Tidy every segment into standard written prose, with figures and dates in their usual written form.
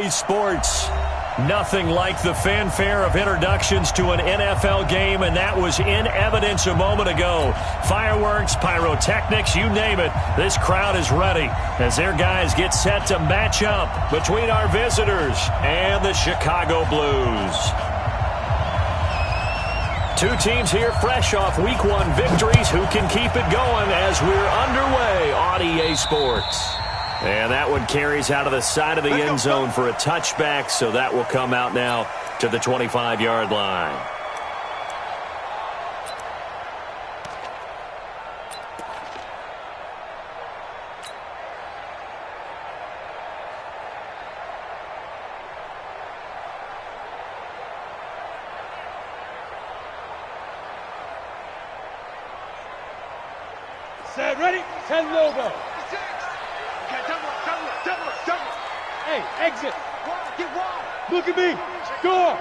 Sports. Nothing like the fanfare of introductions to an NFL game, and that was in evidence a moment ago. Fireworks, pyrotechnics, you name it. This crowd is ready as their guys get set to match up between our visitors and the Chicago Blues. Two teams here fresh off Week 1 victories. Who can keep it going as we're underway on EA Sports? And that one carries out of the side of the end zone for a touchback, so that will come out now to the 25-yard line. Set, ready, 10 logo. Hey, exit. Get wide. Look at me. Door.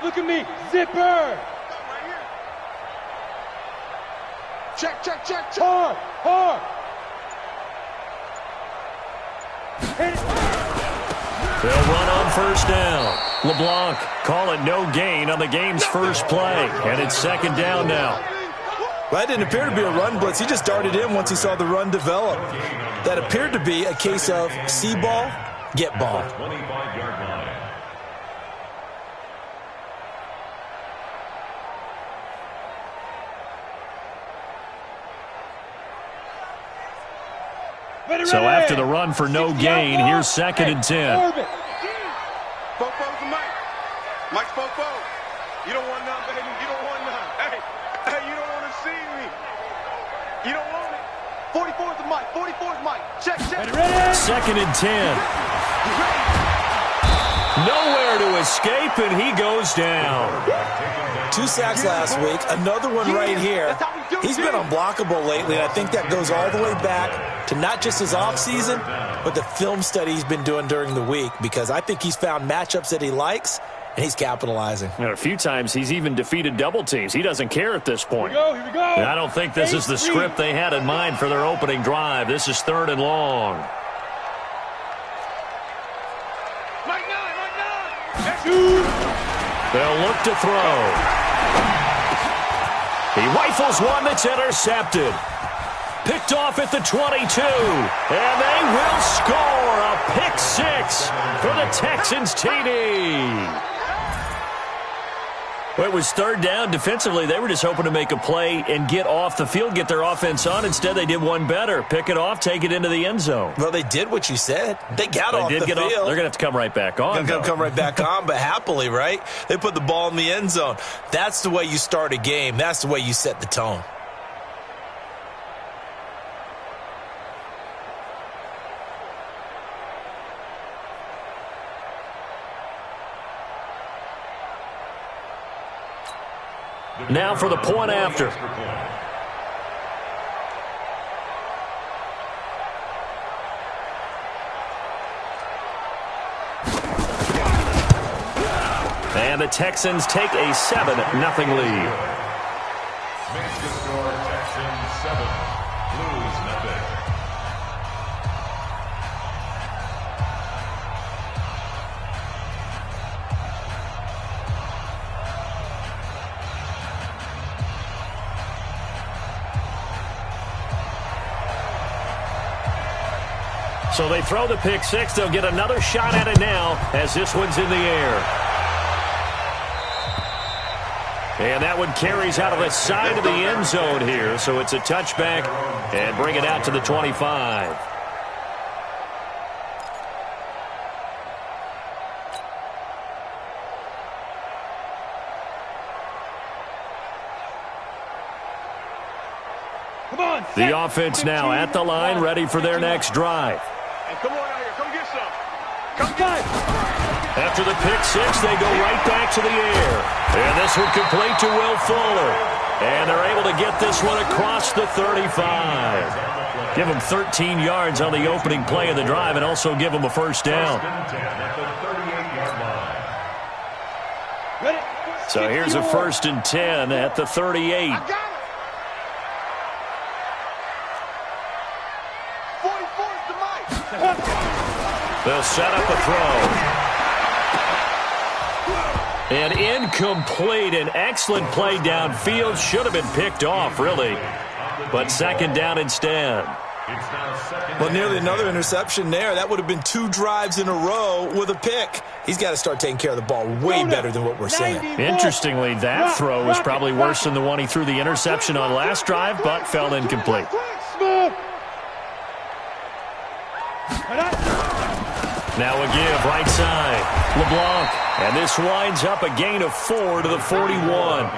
Look at me. Zipper. Check. Hard. Hit it. They'll run on first down. LeBlanc call it no gain on the game's first play. And it's second down now. Well, that didn't appear to be a run blitz. He just darted in once he saw the run develop. That appeared to be a case of see ball, get ball. 25-yard line. So after the run for no gain, here's second and 10. Fofo's the mic. Mike's Fofo. You don't want none, baby. You don't want none. Hey, you don't want to see me. You don't want it. 44's the mic. 44's mic. Check. Ready. Second and 10. Nowhere to escape, and he goes down. 2 sacks last week, another one right here. He's been unblockable lately, and I think that goes all the way back to not just his offseason, but the film study he's been doing during the week, because I think he's found matchups that he likes, and he's capitalizing. And a few times he's even defeated double teams. He doesn't care at this point. Here we go. And I don't think this is the script they had in mind for their opening drive. This is third and long. Mike 9. They'll look to throw. He rifles one that's intercepted. Picked off at the 22. And they will score a pick six for the Texans TD. Well, it was third down. Defensively, they were just hoping to make a play and get off the field, get their offense on. Instead, they did one better. Pick it off, take it into the end zone. Well, they did what you said. They got off the field. They're going to have to come right back on. They're going to come right back on, but happily, right? They put the ball in the end zone. That's the way you start a game. That's the way you set the tone. Now for the point after. And the Texans take a 7-0 lead. Makes the score Texans 7, Blues nothing. So they throw the pick six. They'll get another shot at it now as this one's in the air. And that one carries out of the side of the end zone here. So it's a touchback and bring it out to the 25. The offense now at the line, ready for their next drive. Come on out here. Come get some. Come get it. After the pick six, they go right back to the air. And this one complete to Will Fuller. And they're able to get this one across the 35. Give them 13 yards on the opening play of the drive and also give them a first down. So here's a 1st and 10 at the 38. 45. They'll set up a throw. And incomplete. An excellent play downfield. Should have been picked off, really. But second down instead. Well, nearly another interception there. That would have been 2 drives in a row with a pick. He's got to start taking care of the ball way better than what we're seeing. Interestingly, that throw was probably worse than the one he threw the interception on last drive, but fell incomplete. Now a give, right side. LeBlanc. And this winds up a gain of 4 to the 41.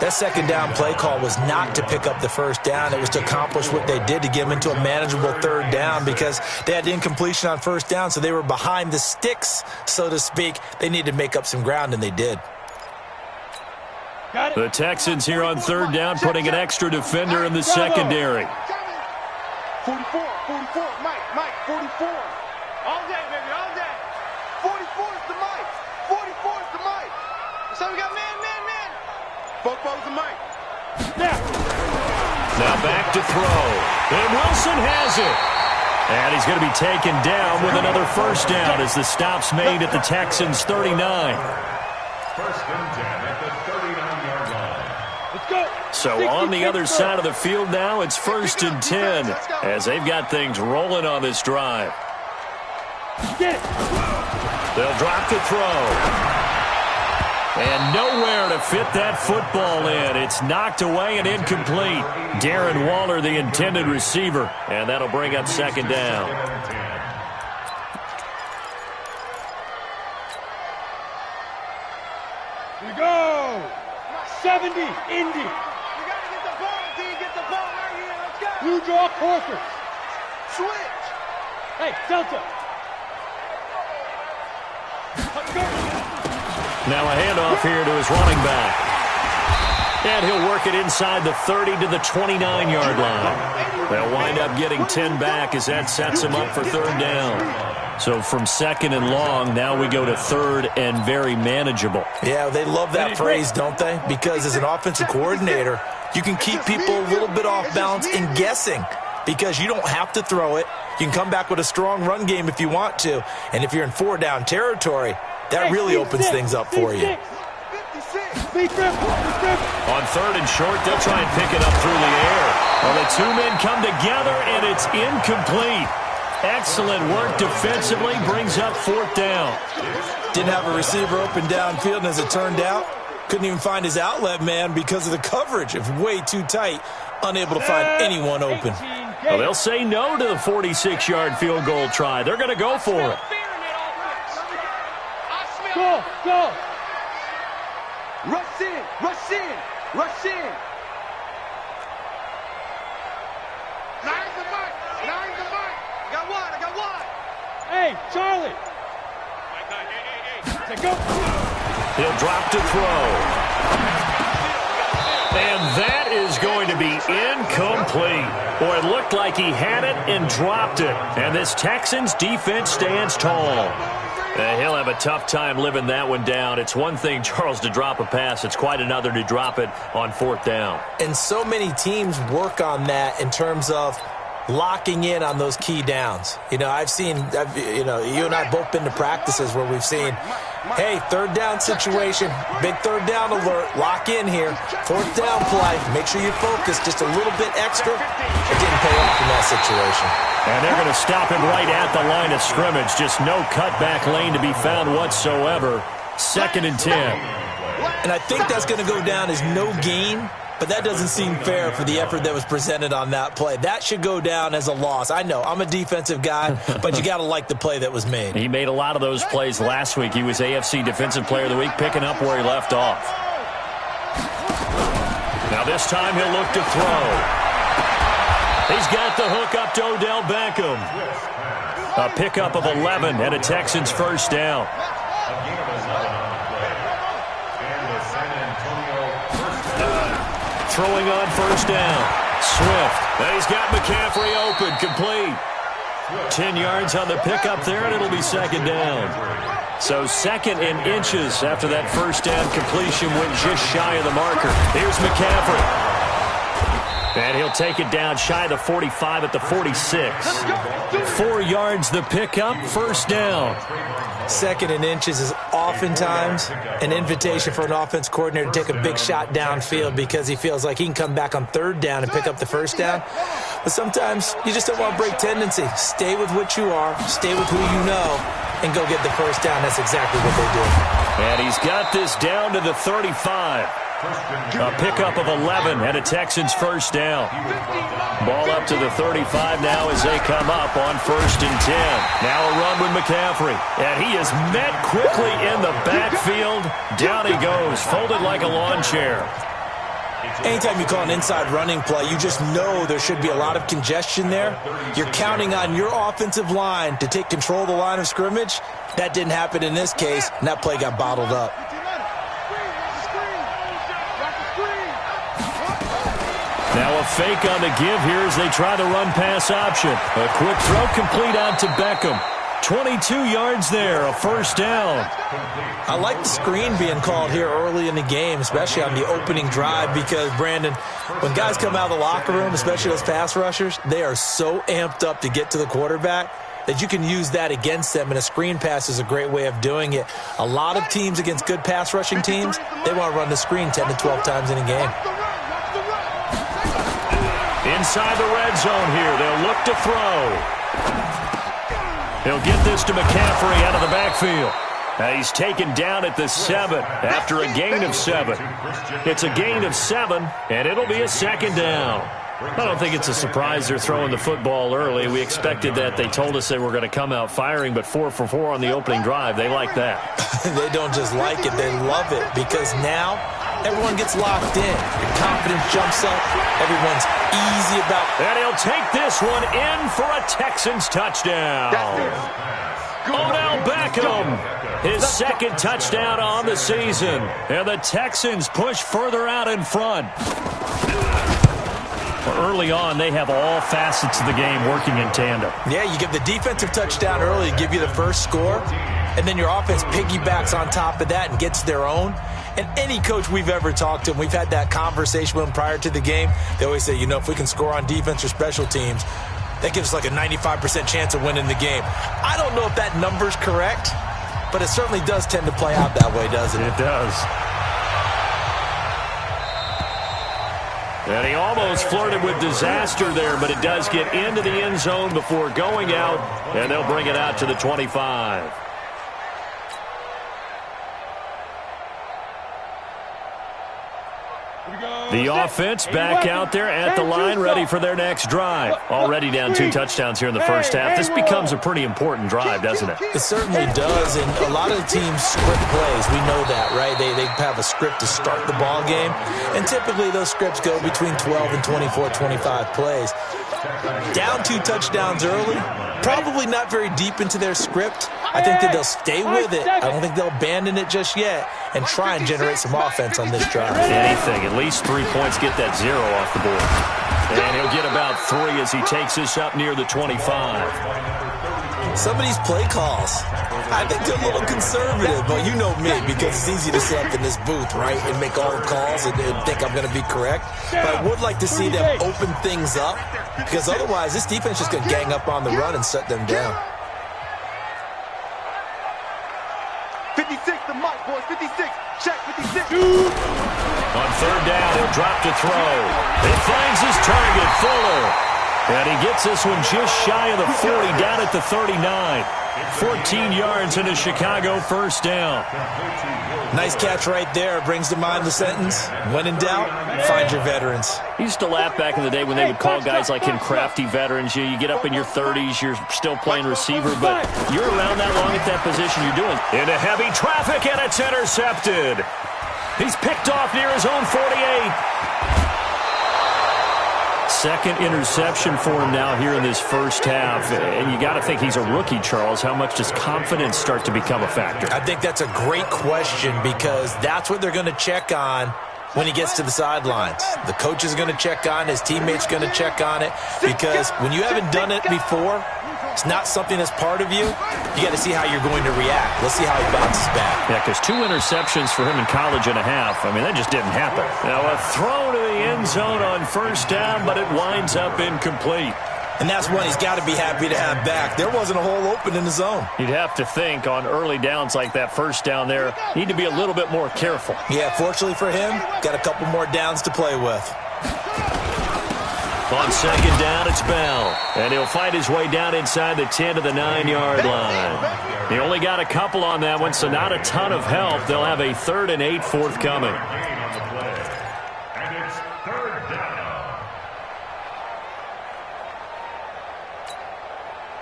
That second down play call was not to pick up the first down. It was to accomplish what they did to get them into a manageable third down because they had incompletion on first down, so they were behind the sticks, so to speak. They needed to make up some ground, and they did. The Texans here on third down putting an extra defender in the secondary. 44, Mike, 44. All day, baby, all day. 44 is the Mike. 44 is the Mike. So we got man. Both the Mike. Now back to throw. And Wilson has it. And he's going to be taken down with another first down as the stop's made at the Texans' 39. First and 10 at the 39-yard line. Let's go. So on the other side of the field now, it's first and 10 as they've got things rolling on this drive. They'll drop the throw. And nowhere to fit that football in. It's knocked away and incomplete. Darren Waller, the intended receiver. And that'll bring up second down. Here we go. 70, Indy. You got to get the ball, D. Get the ball right here. Let's go. Blue draw quarters. Switch. Hey, Delta. Let's go. Now a handoff here to his running back. And he'll work it inside the 30 to the 29-yard line. They'll wind up getting 10 back as that sets him up for third down. So from second and long, now we go to third and very manageable. Yeah, they love that phrase, don't they? Because as an offensive coordinator, you can keep people a little bit off balance and guessing because you don't have to throw it. You can come back with a strong run game if you want to. And if you're in 4-down territory, that really opens things up for you. On third and short, they'll try and pick it up through the air. Well, the two men come together, and it's incomplete. Excellent work defensively, brings up fourth down. Didn't have a receiver open downfield, and as it turned out, couldn't even find his outlet man because of the coverage. It was way too tight, unable to find anyone open. Well, they'll say no to the 46-yard field goal try. They're going to go for it. Go. Rush in. Nine's the Mike. I got one. Hey, Charlie. Hey. Go. He'll drop to throw. And that is going to be incomplete. Boy, it looked like he had it and dropped it. And this Texans defense stands tall. He'll have a tough time living that one down. It's one thing, Charles, to drop a pass. It's quite another to drop it on fourth down. And so many teams work on that in terms of locking in on those key downs. You know, you and I both been to practices where we've seen, hey, third down situation, big third down alert, lock in here, fourth down play, make sure you focus just a little bit extra. It didn't pay off in that situation. And they're going to stop him right at the line of scrimmage. Just no cutback lane to be found whatsoever. Second and 10. And I think that's going to go down as no gain. But that doesn't seem fair for the effort that was presented on that play. That should go down as a loss. I know, I'm a defensive guy, but you got to like the play that was made. He made a lot of those plays last week. He was AFC Defensive Player of the Week, picking up where he left off. Now this time he'll look to throw. He's got the hook up to Odell Beckham. A pickup of 11 and a Texans first down. Throwing on first down. Swift. And he's got McCaffrey open. Complete. 10 yards on the pickup there, and it'll be second down. So second and inches after that first down completion went just shy of the marker. Here's McCaffrey. And he'll take it down shy of the 45 at the 46. 4 yards the pickup, first down. 2nd and inches is oftentimes an invitation for an offense coordinator to take a big shot downfield because he feels like he can come back on 3rd down and pick up the first down. But sometimes you just don't want to break tendency. Stay with what you are, stay with who you know, and go get the first down. That's exactly what they do. And he's got this down to the 35. A pickup of 11 and a Texans first down. Ball up to the 35 now as they come up on 1st and 10. Now a run with McCaffrey. And he is met quickly in the backfield. Down he goes, folded like a lawn chair. Anytime you call an inside running play, you just know there should be a lot of congestion there. You're counting on your offensive line to take control of the line of scrimmage. That didn't happen in this case, and that play got bottled up. Now a fake on the give here as they try the run-pass option. A quick throw complete out to Beckham. 22 yards there, a first down. I like the screen being called here early in the game, especially on the opening drive, because, Brandon, when guys come out of the locker room, especially those pass rushers, they are so amped up to get to the quarterback that you can use that against them, and a screen pass is a great way of doing it. A lot of teams against good pass rushing teams, they want to run the screen 10 to 12 times in a game. Inside the red zone here, they'll look to throw. He'll get this to McCaffrey out of the backfield. Now he's taken down at the 7 after a gain of 7. It's a gain of 7, and it'll be a 2nd down. I don't think it's a surprise they're throwing the football early. We expected that. They told us they were going to come out firing, but 4 for 4 on the opening drive. They like that. They don't just like it, they love it, because now everyone gets locked in. Your confidence jumps up. Everyone's easy about it. And he'll take this one in for a Texans touchdown. Odell Beckham, his 2nd touchdown on the season. And the Texans push further out in front. Early on, they have all facets of the game working in tandem. Yeah, you give the defensive touchdown early, give you the first score, and then your offense piggybacks on top of that and gets their own. And any coach we've ever talked to, and we've had that conversation with them prior to the game, they always say, you know, if we can score on defense or special teams, that gives us like a 95% chance of winning the game. I don't know if that number's correct, but it certainly does tend to play out that way, doesn't it? It does. And he almost flirted with disaster there, but it does get into the end zone before going out, and they'll bring it out to the 25. The offense back out there at the line, ready for their next drive. Already down 2 touchdowns here in the first half. This becomes a pretty important drive, doesn't it? It certainly does, and a lot of the teams script plays. We know that, right? They have a script to start the ball game, and typically those scripts go between 12 and 24, 25 plays. Down 2 touchdowns early, probably not very deep into their script. I think that they'll stay with it. I don't think they'll abandon it just yet and try and generate some offense on this drive. Anything, at least 3 points, get that 0 off the board. And he'll get about 3 as he takes this up near the 25. Some of these play calls, I think they're a little conservative, but you know me, because it's easy to sit up in this booth, right, and make all the calls and think I'm going to be correct. But I would like to see them open things up, because otherwise this defense is going to gang up on the run and shut them down. 56, the mic, boys, 56. Check, 56. On 3rd down, he'll drop to throw. He finds his target, Fuller. And he gets this one just shy of the 40, down at the 39. 14 yards in a Chicago first down. Nice catch right there. Brings to mind the sentence, when in doubt, find your veterans. He used to laugh back in the day when they would call guys like him crafty veterans. You get up in your 30s, you're still playing receiver, but you're around that long at that position, you're doing. Into heavy traffic, and it's intercepted. He's picked off near his own 48. 2nd interception for him now here in this first half. And you got to think he's a rookie, Charles. How much does confidence start to become a factor? I think that's a great question, because that's what they're going to check on when he gets to the sidelines. The coach is going to check on, his teammates going to check on it, because when you haven't done it before, it's not something that's part of you, you got to see how you're going to react. Let's see how he bounces back. Yeah, because 2 interceptions for him in college and a half. I mean, that just didn't happen. Now, a throw to the end zone on first down, but it winds up incomplete. And that's one he's got to be happy to have back. There wasn't a hole open in the zone. You'd have to think on early downs like that first down there, need to be a little bit more careful. Yeah, fortunately for him, got a couple more downs to play with. On second down, it's Bell. And he'll fight his way down inside the 10 to the 9-yard line. He only got a couple on that one, so not a ton of help. They'll have a 3rd and 8 forthcoming.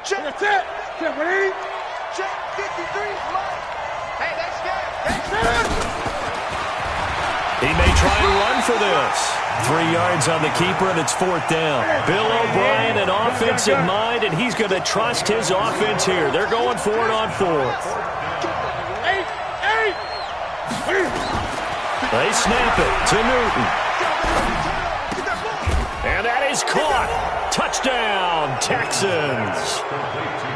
Check it. Check 53. Hey, that's good. He may try and run for this. 3 yards on the keeper, and it's 4th down. Bill O'Brien, an offensive mind, and he's going to trust his offense here. They're going for it on 4th. They snap it to Newton. And that is caught. Touchdown, Texans.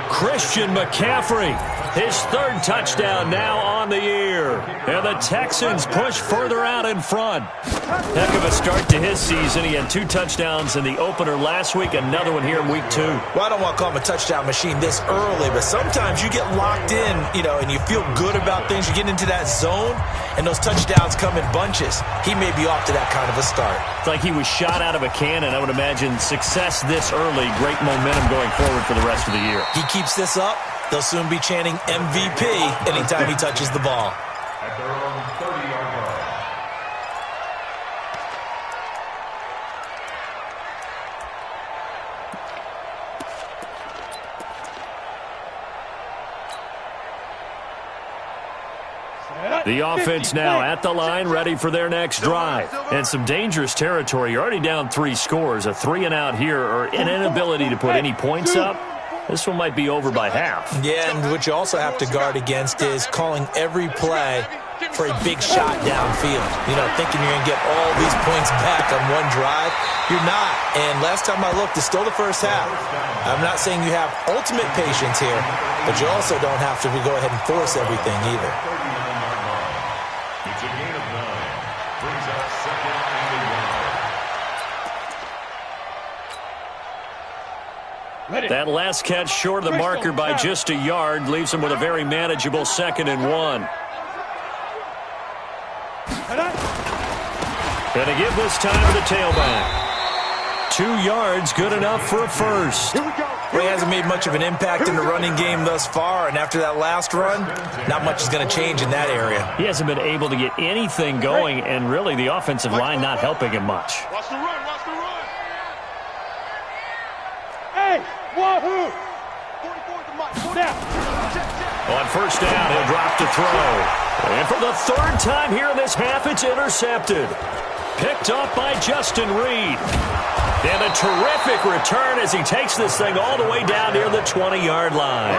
Christian McCaffrey, his 3rd touchdown now on the year. And the Texans push further out in front. Heck of a start to his season. He had 2 touchdowns in the opener last week, another one here in week 2. Well, I don't want to call him a touchdown machine this early, but sometimes you get locked in, and you feel good about things. You get into that zone, and those touchdowns come in bunches. He may be off to that kind of a start. It's like he was shot out of a cannon. I would imagine success this early, great momentum going forward for the rest of the year. He keeps this up, they'll soon be chanting MVP anytime he touches the ball. At their own 30-yard line. The offense now at the line, ready for their next drive. And some dangerous territory. You're already down 3 scores. A 3-and-out here, or an inability to put any points up. This one might be over by half. Yeah, and what you also have to guard against is calling every play for a big shot downfield. Thinking you're going to get all these points back on one drive. You're not. And last time I looked, it's still the first half. I'm not saying you have ultimate patience here, but you also don't have to go ahead and force everything either. It's a gain of 9. Brings up 2nd and 1. That last catch short of the marker by just a yard leaves him with a very manageable 2nd and 1. And a give this time to the tailback. 2 yards, good enough for a first. Well, he hasn't made much of an impact in the running game thus far, and after that last run, not much is going to change in that area. He hasn't been able to get anything going, and really the offensive line not helping him much. Watch the run, watch the run. Hey, wahoo! 44's the mark. Down. On first down, he'll drop to throw. And for the 3rd time here in this half, it's intercepted. Picked up by Justin Reed. And a terrific return as he takes this thing all the way down near the 20-yard line.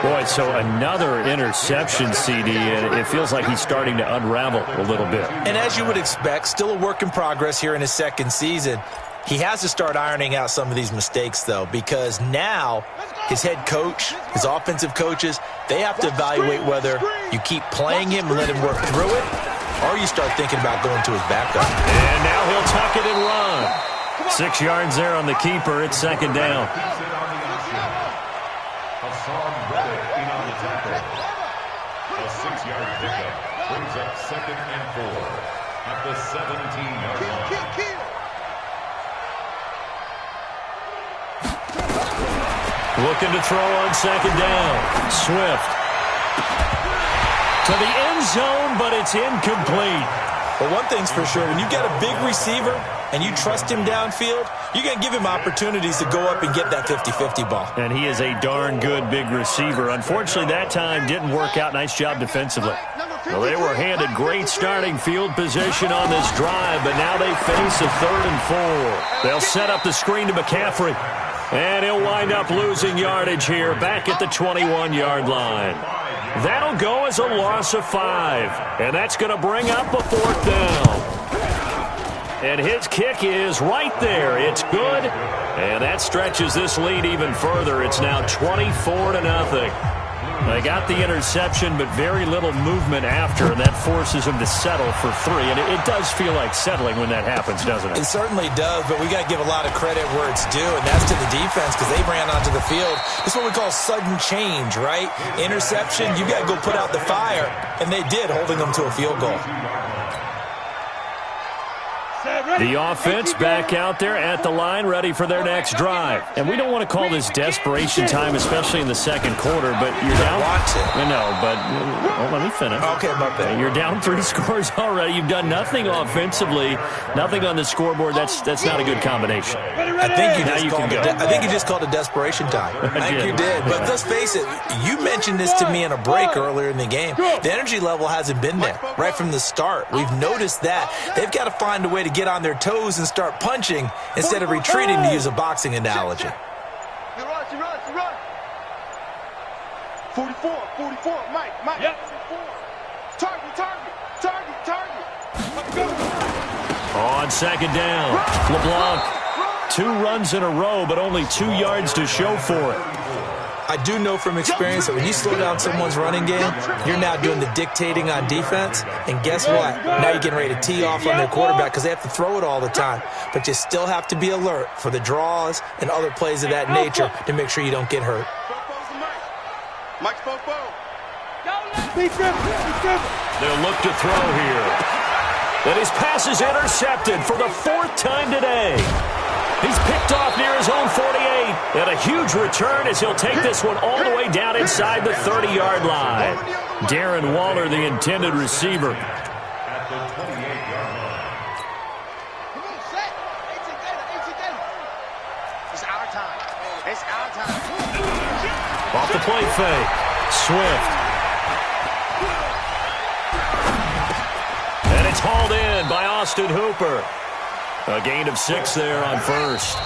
Boy, so another interception, CD, and it feels like he's starting to unravel a little bit. And as you would expect, still a work in progress here in his 2nd season. He has to start ironing out some of these mistakes, though, because now his head coach, his offensive coaches, they have to evaluate whether you keep playing him and let him work through it, or you start thinking about going to his backup. And now he'll tuck it and run. 6 yards there on the keeper. It's 2nd down. A 6-yard pickup brings up 2nd and 4 at the 17-yard line. Looking to throw on 2nd down. Swift to the end zone, but it's incomplete. But one thing's for sure, when you get a big receiver and you trust him downfield, you're going to give him opportunities to go up and get that 50-50 ball. And he is a darn good big receiver. Unfortunately, that time didn't work out. Nice job defensively. Well, they were handed great starting field position on this drive, but now they face a 3rd and 4. They'll set up the screen to McCaffrey. And he'll wind up losing yardage here back at the 21-yard line. That'll go as a loss of 5. And that's going to bring up a 4th down. And his kick is right there. It's good. And that stretches this lead even further. It's now 24-0. They got the interception, but very little movement after, and that forces them to settle for 3. And it does feel like settling when that happens, doesn't it? It certainly does, but we got to give a lot of credit where it's due, and that's to the defense because they ran onto the field. This is what we call sudden change, right? Interception, you got to go put out the fire, and they did, holding them to a field goal. The offense back out there at the line, ready for their next drive. And we don't want to call this desperation time, especially in the second quarter, but you're down. No, but let me finish. Okay, my bad. You're down 3 scores already. You've done nothing offensively, nothing on the scoreboard. That's not a good combination. I think you just called it desperation time. I think you did. But let's face it, you mentioned this to me in a break earlier in the game. The energy level hasn't been there right from the start. We've noticed that. They've got to find a way to get on their toes and start punching instead of retreating, to use a boxing analogy. 44, Mike. Yep. Target. On second down, LeBlanc. 2 runs in a row, but only 2 yards to show for it. I do know from experience that when you slow down someone's running game, you're now doing the dictating on defense. And guess what? Now you're getting ready to tee off on their quarterback because they have to throw it all the time. But you still have to be alert for the draws and other plays of that nature to make sure you don't get hurt. Mike's Fofo. They'll look to throw here. And his pass is intercepted for the 4th time today. He's picked off near his own 48. And a huge return as he'll take this one all the way down inside the 30-yard line. Darren Waller, the intended receiver. At the 28-yard line. It's our time. Off the play fake. Swift. And it's hauled in by Austin Hooper. A gain of 6 there on first.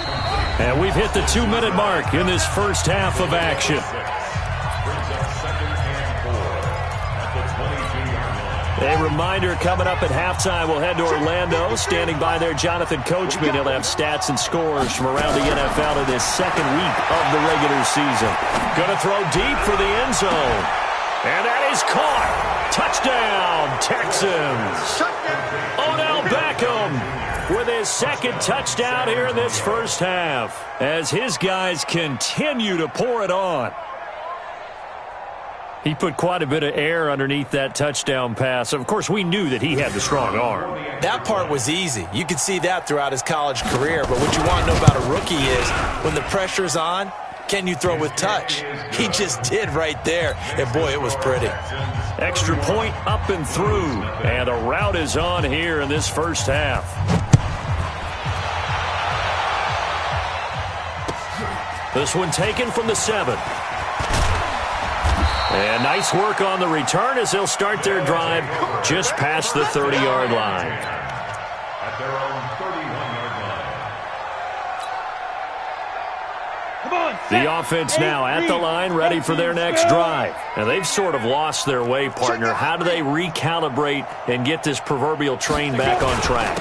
And we've hit the 2-minute mark in this first half of action. A reminder coming up at halftime, we'll head to Orlando. Standing by there, Jonathan Coachman. He'll have stats and scores from around the NFL in his second week of the regular season. Going to throw deep for the end zone. And that is caught. Touchdown, Texans. Odell Beckham with his second touchdown here in this first half as his guys continue to pour it on. He put quite a bit of air underneath that touchdown pass. Of course, we knew that he had the strong arm. That part was easy. You could see that throughout his college career. But what you want to know about a rookie is when the pressure's on, can you throw with touch? He just did right there. And, boy, it was pretty. Extra point up and through. And a route is on here in this first half. This one taken from the 7. And nice work on the return as they'll start their drive just past the 30-yard line. At their own 31-yard line. The offense now at the line, ready for their next drive. And they've sort of lost their way, partner. How do they recalibrate and get this proverbial train back on track?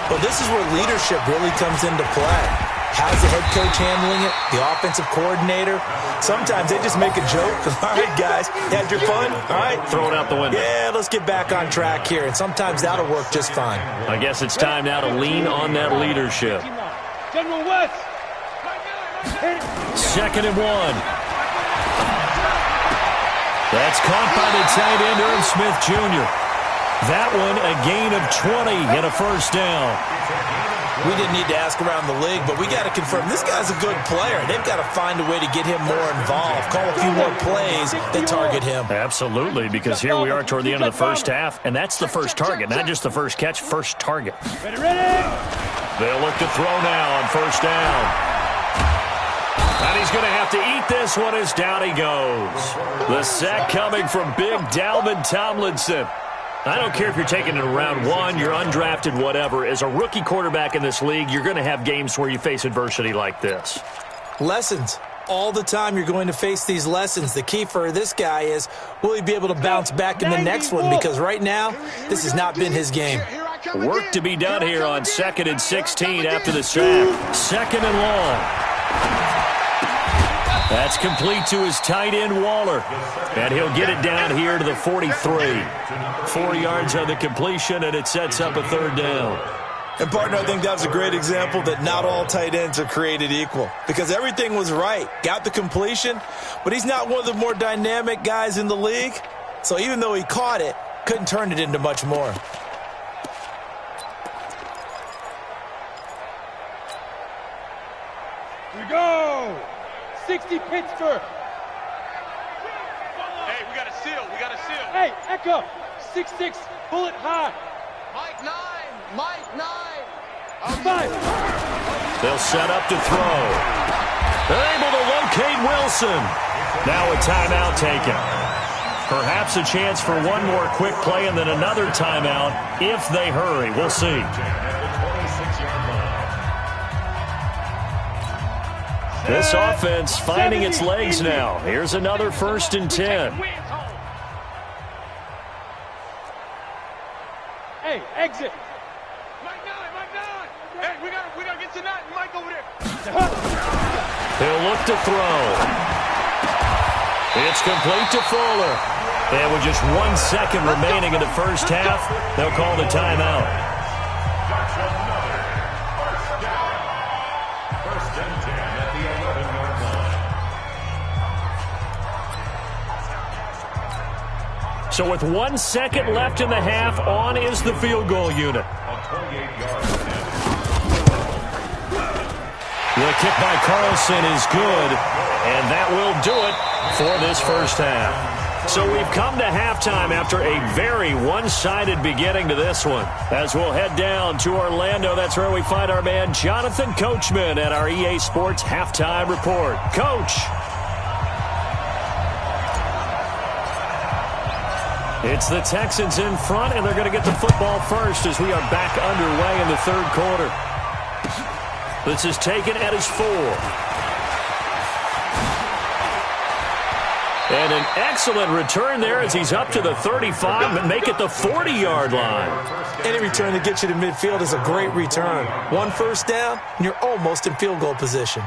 Well, this is where leadership really comes into play. How's the head coach handling it? The offensive coordinator? Sometimes they just make a joke. All right, guys, you had your fun? All right. Throw it out the window. Yeah, let's get back on track here. And sometimes that'll work just fine. I guess it's time now to lean on that leadership. General West. 2nd and 1. That's caught by the tight end, Irv Smith Jr. That one a gain of 20 and a first down. We didn't need to ask around the league, but we got to confirm this guy's a good player. They've got to find a way to get him more involved, call a few more plays that target him. Absolutely, because here we are toward the end of the first half, and that's the first target, not just the first catch, first target. Ready. They'll look to throw now on first down. And he's going to have to eat this one as down he goes. The sack coming from big Dalvin Tomlinson. I don't care if you're taking it in round 1, you're undrafted, whatever. As a rookie quarterback in this league, you're going to have games where you face adversity like this. Lessons. All the time you're going to face these lessons. The key for this guy is, will he be able to bounce back in the next one? Because right now, this has not been his game. Here I Work to be done here on 2nd and 16 after the sack. 2nd and long. That's complete to his tight end, Waller. And he'll get it down here to the 43. 4 yards on the completion, and it sets up a 3rd down. And, partner, I think that was a great example that not all tight ends are created equal. Because everything was right. Got the completion, but he's not one of the more dynamic guys in the league. So even though he caught it, couldn't turn it into much more. Here we go. 60 Pittsburgh. Hey, we got a seal. We got a seal. Hey, Echo. 6'6", bullet high. Mike 9. Mike 9. Outside. They'll set up to throw. They're able to locate Wilson. Now a timeout taken. Perhaps a chance for one more quick play and then another timeout if they hurry. We'll see. This offense finding its legs now. Here's another 1st and 10. Hey, exit. Mike 9. Mike 9. Hey, we gotta get to Mike over there. He'll look to throw. It's complete to Fuller. And with just 1 second remaining in the first half, they'll call the timeout. First and 10 at the 11-yard line. So with 1 second left in the half, on is the field goal unit. A 28-yard attempt. The kick by Carlson is good, and that will do it for this first half. So we've come to halftime after a very one-sided beginning to this one. As we'll head down to Orlando, that's where we find our man Jonathan Coachman at our EA Sports Halftime Report. Coach. It's the Texans in front, and they're going to get the football first as we are back underway in the 3rd quarter. This is taken at his 4. And an excellent return there as he's up to the 35 and make it the 40-yard line. Any return that gets you to midfield is a great return. 1 first down, and you're almost in field goal position.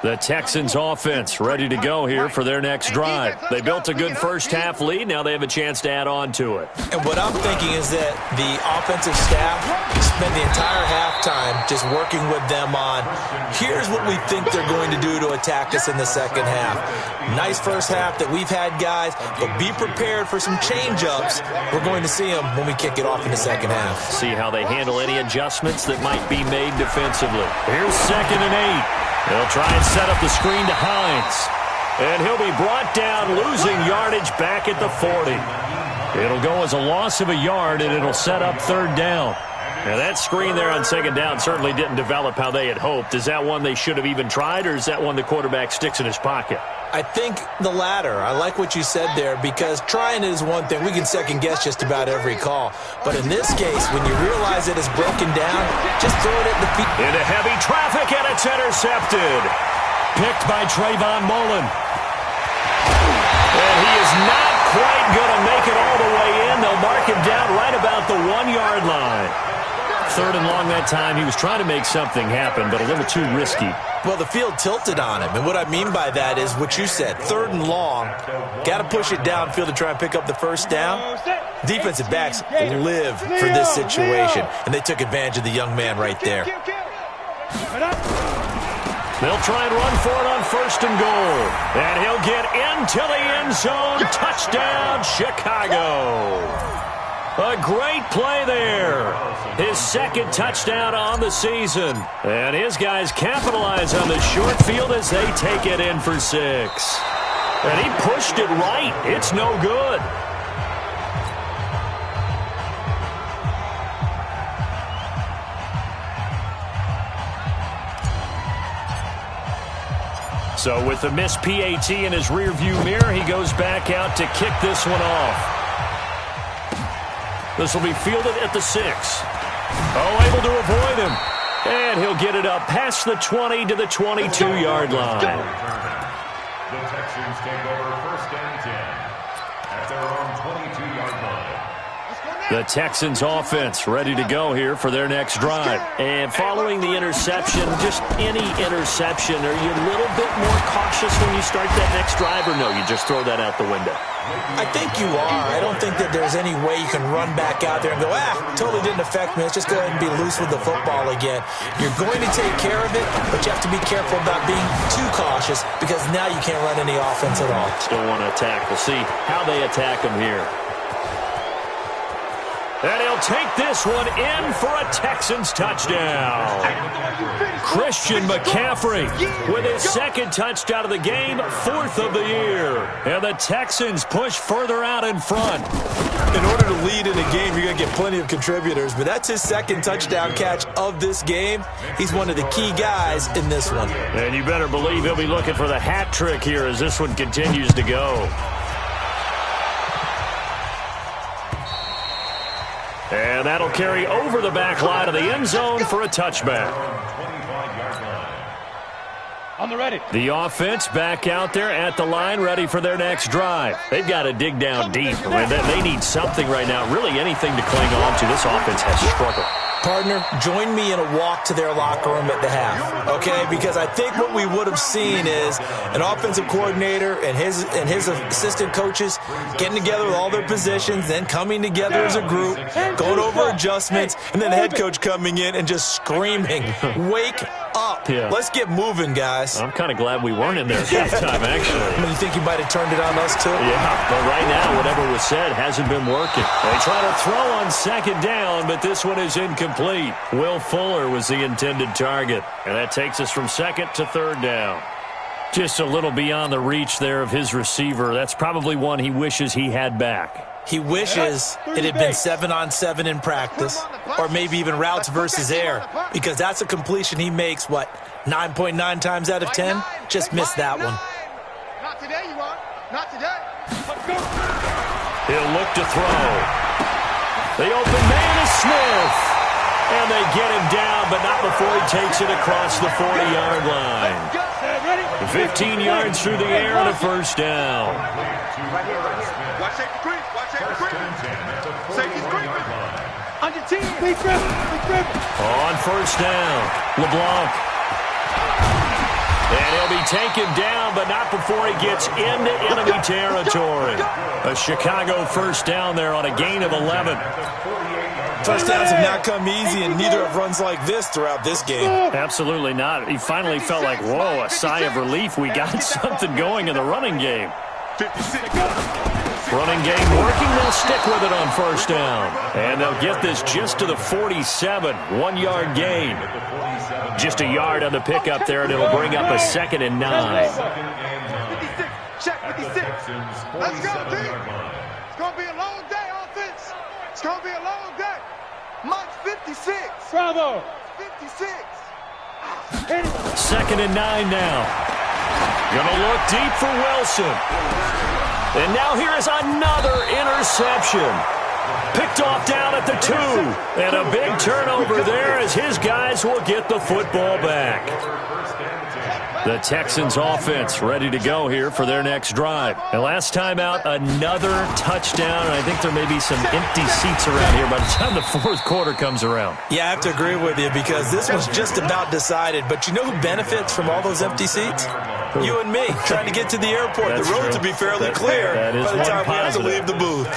The Texans offense ready to go here for their next drive. They built a good first half lead. Now they have a chance to add on to it. And what I'm thinking is that the offensive staff spend the entire halftime just working with them on, here's what we think they're going to do to attack us in the second half. Nice first half that we've had, guys, but be prepared for some change-ups. We're going to see them when we kick it off in the second half. See how they handle any adjustments that might be made defensively. Here's 2nd and 8. They'll try and set up the screen to Hines. And he'll be brought down, losing yardage back at the 40. It'll go as a loss of a yard, and it'll set up 3rd down. Now, that screen there on 2nd down certainly didn't develop how they had hoped. Is that one they should have even tried, or is that one the quarterback sticks in his pocket? I think the latter. I like what you said there, because trying it is one thing. We can second-guess just about every call. But in this case, when you realize it is broken down, just throw it at the feet. Into heavy traffic, and it's intercepted. Picked by Trayvon Mullen. And he is not quite going to make it all the way in. They'll mark him down right about the 1-yard line. 3rd and long that time. He was trying to make something happen, but a little too risky. Well, the field tilted on him, and what I mean by that is what you said, 3rd and long, got to push it downfield to try and pick up the first down. Defensive backs live for this situation, and they took advantage of the young man right there. They'll try and run for it on 1st and goal, and he'll get into the end zone. Touchdown, Chicago. A great play there. His 2nd touchdown on the season. And his guys capitalize on the short field as they take it in for 6. And he pushed it right. It's no good. So with the missed PAT in his rearview mirror, he goes back out to kick this one off. This will be fielded at the 6. Oh, able to avoid him. And he'll get it up past the 20 to the 22-yard line. The Texans take over 1st and 10 at their own 22-yard line. The Texans offense ready to go here for their next drive. And following the interception, just any interception, are you a little bit more cautious when you start that next drive, or no, you just throw that out the window? I think you are. I don't think that there's any way you can run back out there and go, totally didn't affect me. Let's just go ahead and be loose with the football again. You're going to take care of it, but you have to be careful about being too cautious because now you can't run any offense at all. Still want to attack. We'll see how they attack them here. And he'll take this one in for a Texans touchdown. Christian McCaffrey with his 2nd touchdown of the game, 4th of the year. And the Texans push further out in front. In order to lead in a game, you're going to get plenty of contributors, but that's his 2nd touchdown catch of this game. He's one of the key guys in this one. And you better believe he'll be looking for the hat trick here as this one continues to go. And that'll carry over the back line of the end zone for a touchback. On the ready. The offense back out there at the line, ready for their next drive. They've got to dig down deep. I mean, they need something right now, really anything to cling on to. This offense has struggled. Partner, join me in a walk to their locker room at the half, okay? Because I think what we would have seen is an offensive coordinator and his assistant coaches getting together with all their positions, then coming together as a group, going over adjustments, and then the head coach coming in and just screaming, wake up. Yeah. Let's get moving, guys. I'm kind of glad we weren't in there at halftime, actually. I mean, you think you might have turned it on us, too? Yeah, but right now, whatever was said hasn't been working. They try to throw on 2nd down, but this one is incomplete. Will Fuller was the intended target, and that takes us from 2nd to 3rd down. Just a little beyond the reach there of his receiver. That's probably one he wishes he had back. He wishes it had been 7-on-7 in practice, or maybe even routes versus air, because that's a completion he makes, 9.9 times out of 10? Just missed that one. Not today, you are. Not today. He'll look to throw. The open man is Smith. And they get him down, but not before he takes it across the 40-yard line. 15 yards through the air and a 1st down. Watch safety creep. Watch safety creep. Safety's creeping. On your team. Big grip. On 1st down, LeBlanc. And he'll be taken down, but not before he gets into enemy territory. A Chicago 1st down there on a gain of 11. First downs have not come easy, and neither have runs like this throughout this game. Absolutely not. He finally felt like, whoa, a sigh of relief. We got something going in the running game. 56. Running game working. They'll stick with it on 1st down. And they'll get this just to the 47. 1-yard gain. Just a yard on the pickup there, and it'll bring up a 2nd and 9. 56. Check 56. Let's go, team. It's going to be a long day, offense. It's going to be a long day. Mike's 56. Bravo. 56. 2nd and 9 now. Gonna look deep for Wilson. And now here is another interception. Picked off down at the 2. And a big turnover there as his guys will get the football back. The Texans offense ready to go here for their next drive. And last time out, another touchdown. And I think there may be some empty seats around here by the time the 4th quarter comes around. Yeah, I have to agree with you because this was just about decided. But you know who benefits from all those empty seats? You and me, trying to get to the airport. That's the roads true. will be fairly clear That is by the one time we have to positive. leave the booth.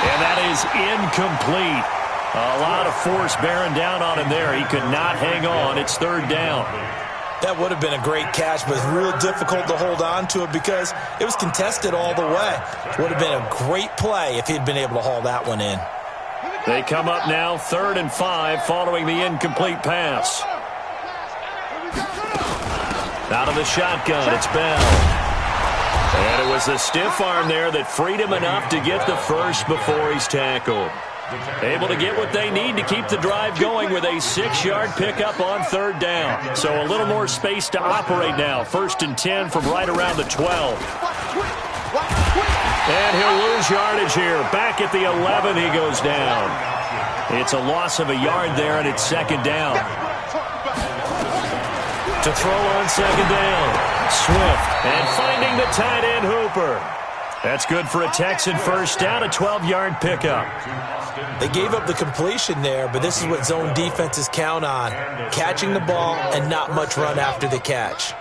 And that is incomplete. A lot of force bearing down on him there. He could not hang on. It's 3rd down. That would have been a great catch, but it's real difficult to hold on to it because it was contested all the way. Would have been a great play if he'd been able to haul that one in. They come up now 3rd and 5 following the incomplete pass. Out of the shotgun, it's Bell. And it was the stiff arm there that freed him enough to get the first before he's tackled. Able to get what they need to keep the drive going with a 6-yard pickup on third down. So a little more space to operate now. 1st and 10 from right around the 12. And he'll lose yardage here. Back at the 11, he goes down. It's a loss of a yard there, and it's 2nd down. To throw on 2nd down. Swift, and finding the tight end Hooper. That's good for a Texan first down, a 12-yard pickup. They gave up the completion there, but this is what zone defenses count on. Catching the ball and not much run after the catch.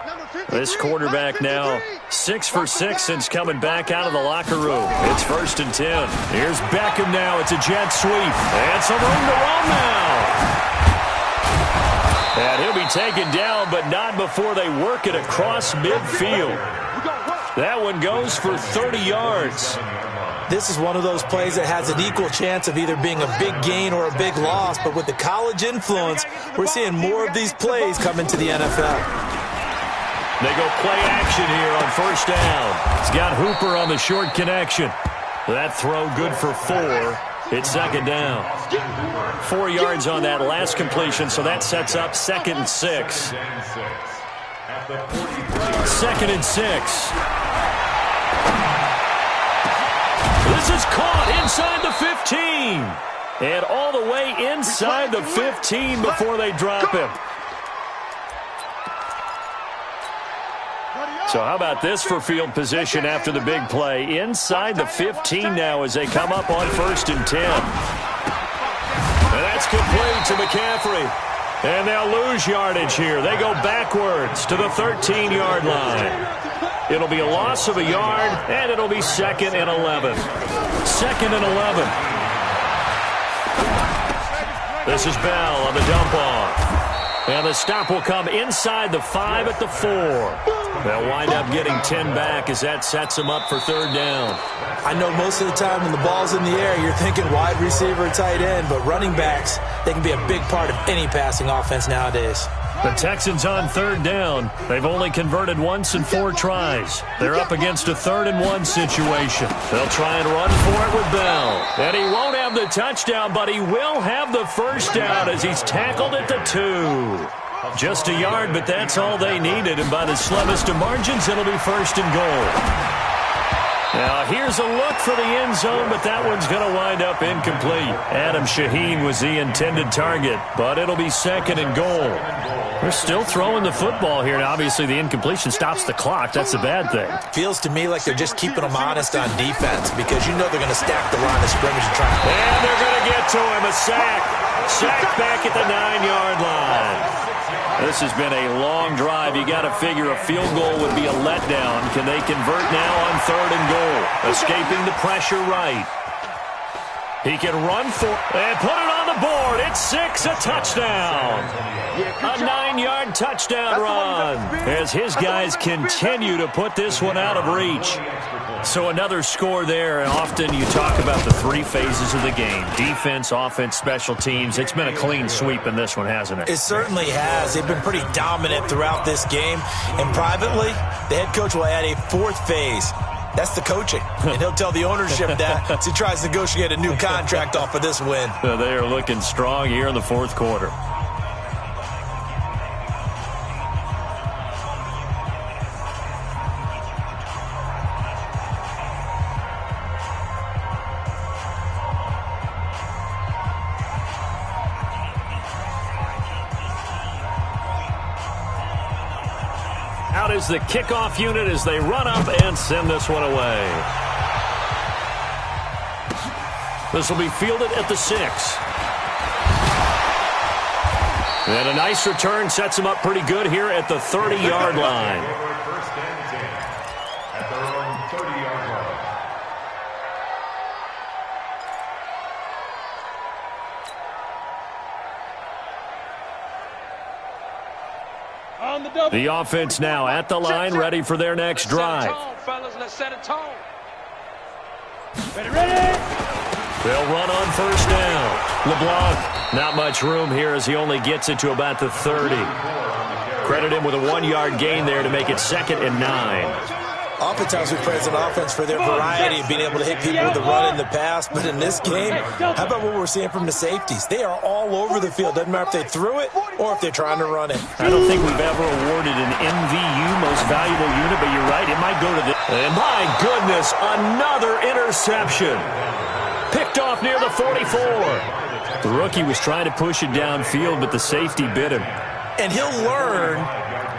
This quarterback now 6 for 6 since coming back out of the locker room. It's 1st and 10. Here's Beckham now. It's a jet sweep. And some room to run now. And he'll be taken down, but not before they work it across midfield. That one goes for 30 yards. This is one of those plays that has an equal chance of either being a big gain or a big loss, but with the college influence, we're seeing more of these plays come into the NFL. They go play action here on 1st down. He's got Hooper on the short connection. That throw good for 4. It's 2nd down. 4 yards on that last completion, so that sets up 2nd and 6. 2nd and 6. This is caught inside the 15. And all the way inside the 15 before they drop him. So how about this for field position after the big play? Inside the 15 now as they come up on 1st and 10. And that's complete to McCaffrey. And they'll lose yardage here. They go backwards to the 13-yard line. It'll be a loss of a yard, and it'll be 2nd and 11. 2nd and 11. This is Bell on the dump off. And the stop will come inside the 5 at the 4. They'll wind up getting 10 back as that sets them up for 3rd down. I know most of the time when the ball's in the air, you're thinking wide receiver, tight end, but running backs, they can be a big part of any passing offense nowadays. The Texans on 3rd down. They've only converted once in 4 tries. They're up against a 3rd and 1 situation. They'll try and run for it with Bell. And he won't have the touchdown, but he will have the 1st down as he's tackled at the 2. Just a yard, but that's all they needed. And by the slimmest of margins, it'll be 1st and goal. Now, here's a look for the end zone, but that one's going to wind up incomplete. Adam Shaheen was the intended target, but it'll be 2nd and goal. They're still throwing the football here. Now, obviously, the incompletion stops the clock. That's a bad thing. Feels to me like they're just keeping them honest on defense because you know they're going to stack the line of scrimmage and try to... And they're going to get to him. A sack. Sack back at the 9-yard line. This has been a long drive. You got to figure a field goal would be a letdown. Can they convert now on 3rd and goal? Escaping the pressure right. He can run for and put it on the board. It's 6, a touchdown. A 9-yard touchdown run as his guys continue to put this one out of reach. So another score there, and often you talk about the 3 phases of the game. Defense, offense, special teams. It's been a clean sweep in this one, hasn't it? It certainly has. They've been pretty dominant throughout this game. And privately, the head coach will add a 4th phase. That's the coaching. And he'll tell the ownership that as he tries to negotiate a new contract off of this win. They are looking strong here in the 4th quarter. Out is the kickoff unit as they run up and send this one away. This will be fielded at the 6. And a nice return sets them up pretty good here at the 30-yard line. First and 10 at their own 30-yard line. The offense now at the line, ready for their next drive. Let's set a tone. Ready. They'll run on 1st down. LeBlanc, not much room here as he only gets it to about the 30. Credit him with a 1-yard gain there to make it 2nd and 9. Oftentimes we praise an offense for their variety of being able to hit people with the run in the pass, but in this game, how about what we're seeing from the safeties? They are all over the field. Doesn't matter if they threw it or if they're trying to run it. I don't think we've ever awarded an MVU, most valuable unit, but you're right, it might go to the... And my goodness, another interception. Picked off near the 44. The rookie was trying to push it downfield, but the safety bit him. And he'll learn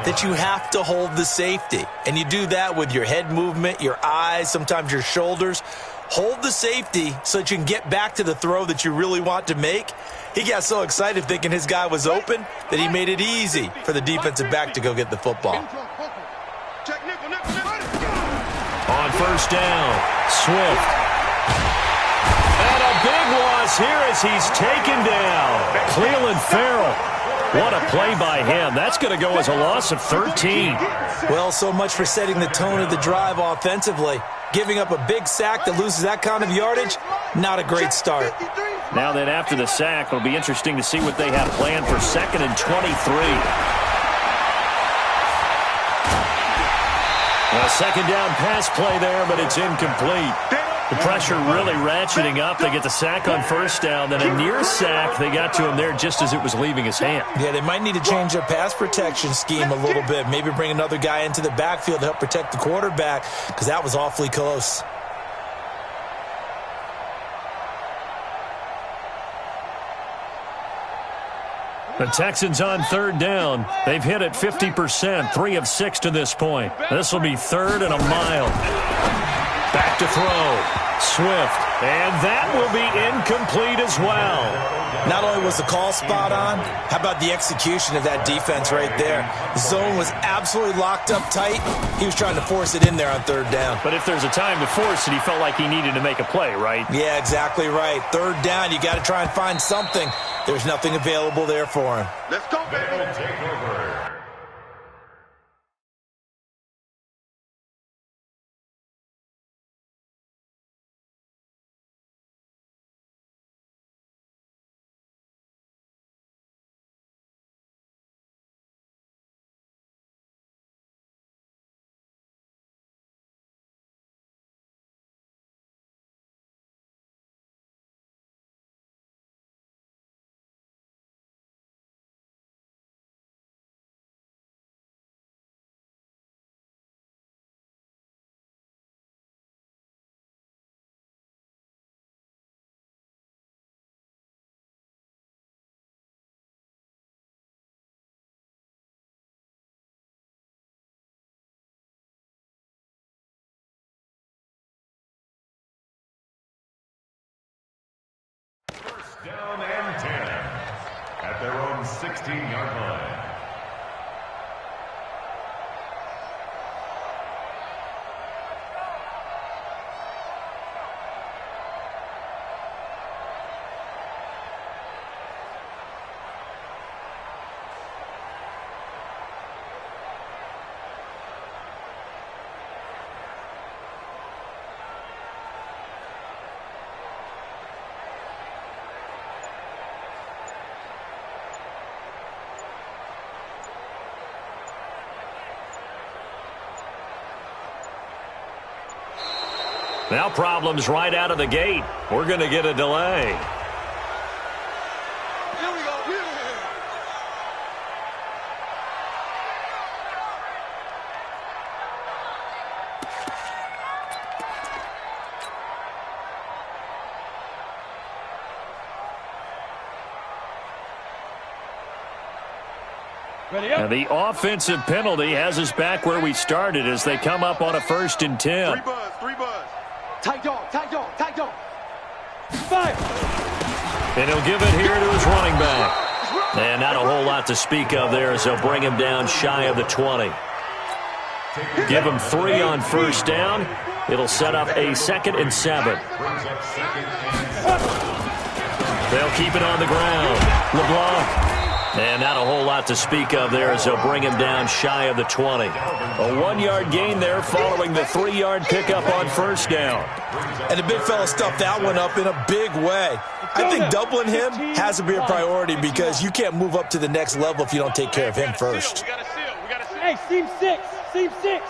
that you have to hold the safety. And you do that with your head movement, your eyes, sometimes your shoulders. Hold the safety so that you can get back to the throw that you really want to make. He got so excited thinking his guy was open that he made it easy for the defensive back to go get the football. On first down, Swift. And a big loss here as he's taken down. Cleveland Farrell. What a play by him. That's going to go as a loss of 13. Well, so much for setting the tone of the drive offensively. Giving up a big sack that loses that kind of yardage, not a great start. Now then, after the sack, it'll be interesting to see what they have planned for 2nd and 23. A second down pass play there, but it's incomplete. The pressure really ratcheting up. They get the sack on first down. Then a near sack. They got to him there just as it was leaving his hand. Yeah, they might need to change their pass protection scheme a little bit. Maybe bring another guy into the backfield to help protect the quarterback, because that was awfully close. The Texans on third down. They've hit it 50%, 3 of 6 to this point. This will be 3rd and a mile. Back to throw. Swift. And that will be incomplete as well. Not only was the call spot on, how about the execution of that defense right there? The zone was absolutely locked up tight. He was trying to force it in there on third down. But if there's a time to force it, he felt like he needed to make a play, right? Yeah, exactly right. Third down, you got to try and find something. There's nothing available there for him. Let's go, baby. Take over. Down and 10 at their own 16-yard line. Now problems right out of the gate. We're going to get a delay. Here we go. And the offensive penalty has us back where we started as they come up on a 1st and 10. Three buzz. Tight dog, tight dog, tight dog. Fire. And he'll give it here to his running back. And not a whole lot to speak of there as they'll bring him down shy of the 20. Give him 3 on first down. It'll set up a 2nd and 7. They'll keep it on the ground. LeBlanc. And not a whole lot to speak of there as they'll bring him down shy of the 20. A 1-yard gain there following the 3-yard pickup on first down. And the big fella stuffed that one up in a big way. I think doubling him has to be a priority because you can't move up to the next level if you don't take care of him first. Hey, seam 6. Seam 6.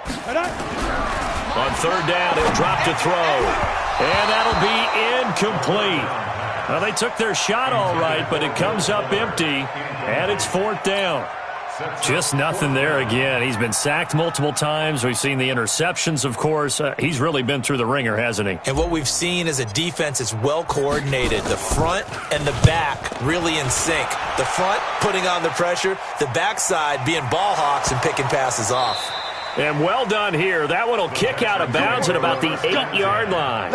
On third down, he'll drop to throw. And that'll be incomplete. Well, they took their shot all right, but it comes up empty, and it's fourth down. Just nothing there again. He's been sacked multiple times. We've seen the interceptions, of course. He's really been through the ringer, hasn't he? And what we've seen is a defense that's well coordinated. The front and the back really in sync. The front putting on the pressure, the backside being ball hawks and picking passes off. And well done here. That one will kick out of bounds at about the 8-yard line.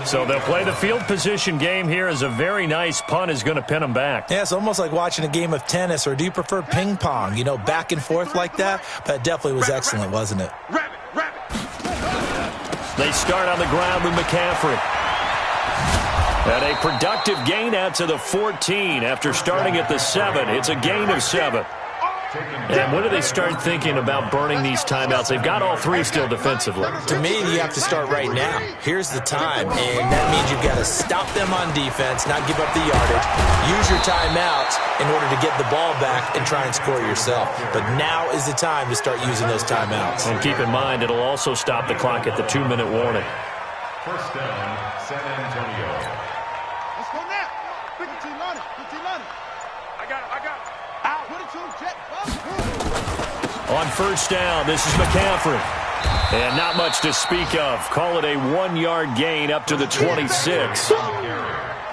So they'll play the field position game here as a very nice punt is going to pin them back. Yeah, it's almost like watching a game of tennis, or do you prefer ping pong? You know, back and forth like that? But it definitely was excellent, wasn't it? They start on the ground with McCaffrey. And a productive gain out to the 14 after starting at the 7. It's a gain of 7. And when do they start thinking about burning these timeouts? They've got all three still defensively. To me, you have to start right now. Here's the time, and that means you've got to stop them on defense, not give up the yardage, use your timeouts in order to get the ball back and try and score yourself. But now is the time to start using those timeouts. And keep in mind, it'll also stop the clock at the 2-minute warning. First down, San Antonio. Let's go now. 15 Lonnie. I got it. Out. 22, jet. On first down, this is McCaffrey. And not much to speak of. Call it a 1-yard gain up to the 26.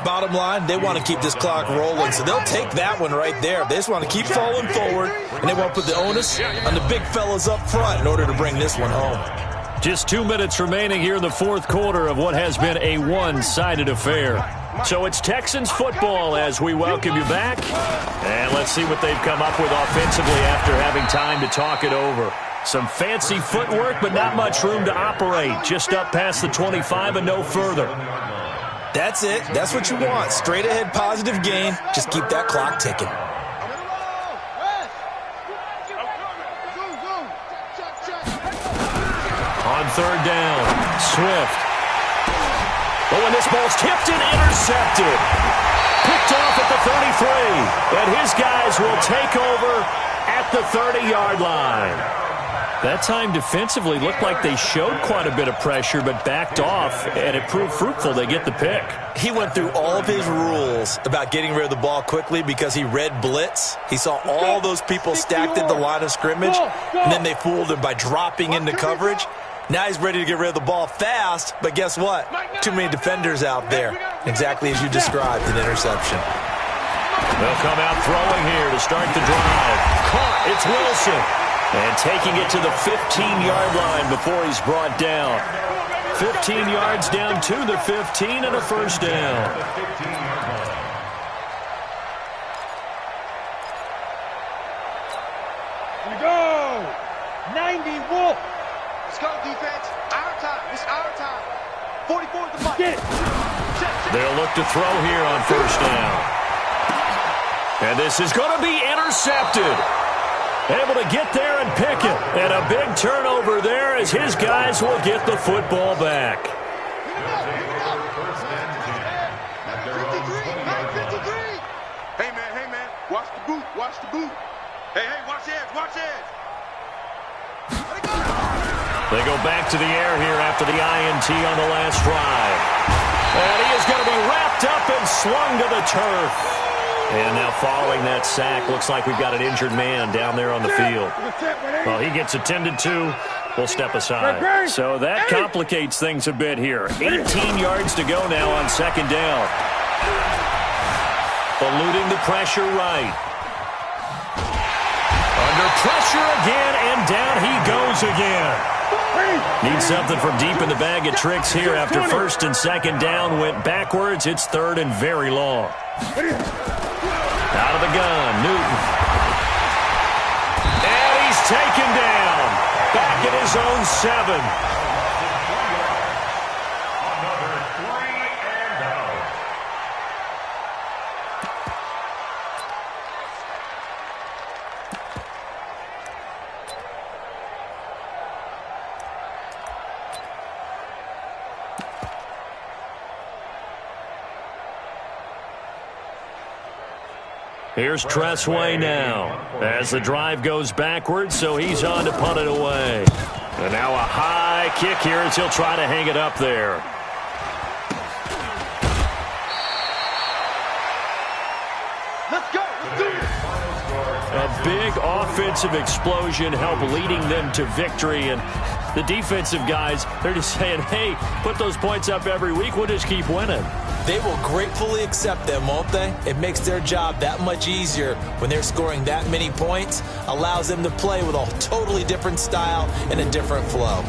Bottom line, they want to keep this clock rolling, so they'll take that one right there. They just want to keep falling forward, and they want to put the onus on the big fellas up front in order to bring this one home. Just 2 minutes remaining here in the fourth quarter of what has been a one-sided affair. So it's Texans football as we welcome you back. And let's see what they've come up with offensively after having time to talk it over. Some fancy footwork, but not much room to operate. Just up past the 25 and no further. That's it. That's what you want. Straight ahead positive gain. Just keep that clock ticking. On third down, Swift. But when this ball's tipped and intercepted, picked off at the 33, and his guys will take over at the 30-yard line. That time defensively looked like they showed quite a bit of pressure but backed off, and it proved fruitful. They get the pick. He went through all of his rules about getting rid of the ball quickly because he read blitz. He saw all those people stacked at the line of scrimmage, and then they fooled him by dropping into coverage. Now he's ready to get rid of the ball fast, but guess what? Too many defenders out there. Exactly as you described, an interception. They'll come out throwing here to start the drive. Caught. It's Wilson. And taking it to the 15-yard line before he's brought down. 15 yards down to the 15 and a first down. Here we go. 90 Wolf. Let's go, defense. Our time. It's our time. 44 at the mic. Get it. They'll look to throw here on first down. And this is going to be intercepted. Able to get there and pick it. And a big turnover there as his guys will get the football back. Hey, man. Watch the boot. Hey, watch edge. They go back to the air here after the INT on the last drive. And he is going to be wrapped up and slung to the turf. And now following that sack, looks like we've got an injured man down there on the field. Well, he gets attended to. We'll step aside. So that complicates things a bit here. 18 yards to go now on second down. Eluding the pressure right. Under pressure again, and down he goes again. Needs something from deep in the bag of tricks here after first and second down went backwards. It's third and very long. Out of the gun, Newton. And he's taken down. Back at his own 7. Here's Tressway now as the drive goes backwards, so he's on to punt it away. And now a high kick here as he'll try to hang it up there. Let's go. Let's do it. A big offensive explosion helped leading them to victory. And the defensive guys, they're just saying, hey, put those points up every week. We'll just keep winning. They will gratefully accept them, won't they? It makes their job that much easier when they're scoring that many points. Allows them to play with a totally different style and a different flow.